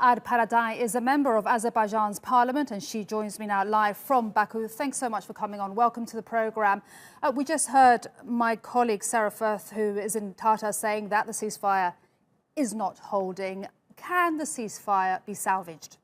Arpadarai is a member of Azerbaijan's parliament, and she joins me now live from Baku. Thanks so much for coming on. Welcome to the programme. We just heard my colleague Sarah Firth, who is in Tata, saying that the ceasefire is not holding. Can the ceasefire be salvaged?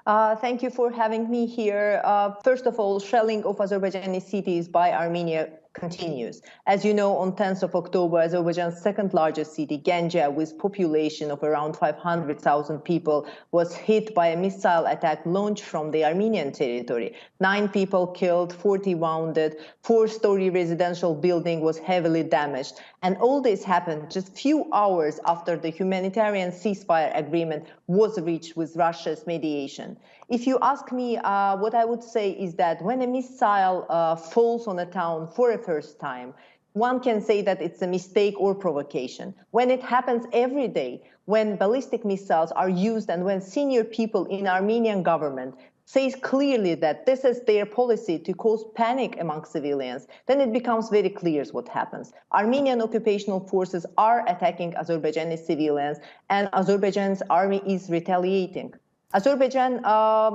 Thank you for having me here. First of all, shelling of Azerbaijani cities by Armenia continues. As you know, on 10th of October, Azerbaijan's second largest city, Ganja, with population of around 500,000 people, was hit by a missile attack launched from the Armenian territory. 9 people killed, 40 wounded, 4-story residential building was heavily damaged. And all this happened just few hours after the humanitarian ceasefire agreement was reached with Russia's mediation. If you ask me, what I would say is that when a missile falls on a town for a first time, one can say that it's a mistake or provocation. When it happens every day, when ballistic missiles are used and when senior people in Armenian government says clearly that this is their policy to cause panic among civilians, then it becomes very clear what happens. Armenian occupational forces are attacking Azerbaijani civilians, and Azerbaijan's army is retaliating. Azerbaijan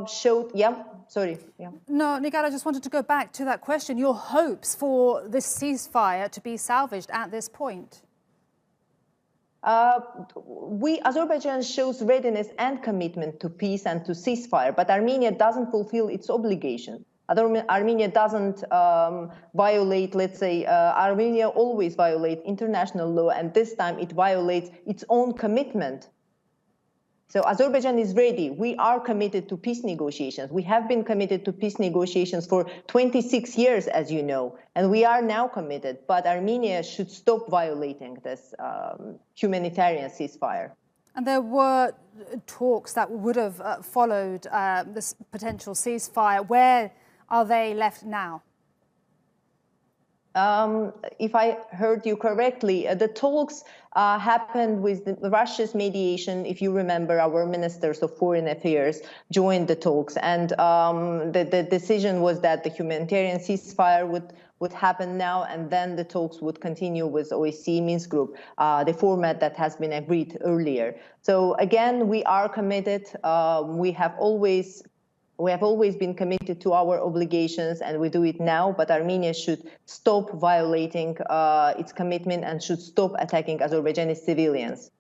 showed, No, Nigar, I just wanted to go back to that question. Your hopes for this ceasefire to be salvaged at this point? Azerbaijan shows readiness and commitment to peace and to ceasefire, but Armenia doesn't fulfill its obligation. Armenia doesn't violate, let's say, Armenia always violates international law, and this time it violates its own commitment. So Azerbaijan is ready. We are committed to peace negotiations. We have been committed to peace negotiations for 26 years, as you know, and we are now committed. But Armenia should stop violating this humanitarian ceasefire. And there were talks that would have followed this potential ceasefire. Where are they left now? If I heard you correctly, the talks happened with Russia's mediation. If you remember, our ministers of foreign affairs joined the talks, and the decision was that the humanitarian ceasefire would happen now, and then the talks would continue with OSCE Minsk Group, the format that has been agreed earlier. So again, we are committed. We have always been committed to our obligations, and we do it now, but Armenia should stop violating its commitment and should stop attacking Azerbaijani civilians.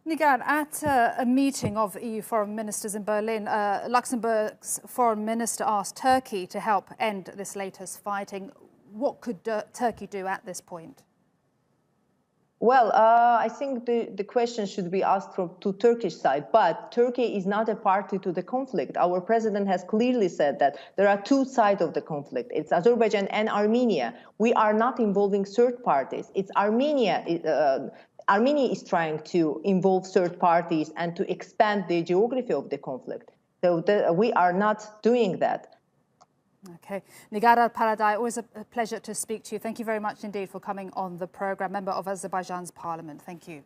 Nigar, at a meeting of EU foreign ministers in Berlin, Luxembourg's foreign minister asked Turkey to help end this latest fighting. What could Turkey do at this point? Well, I think the question should be asked to Turkish side, but Turkey is not a party to the conflict. Our president has clearly said that there are two sides of the conflict. It's Azerbaijan and Armenia. We are not involving third parties. It's Armenia. Armenia is trying to involve third parties and to expand the geography of the conflict. So we are not doing that. Okay. Nigar Arpadarai, always a pleasure to speak to you. Thank you very much indeed for coming on the programme. Member of Azerbaijan's parliament. Thank you.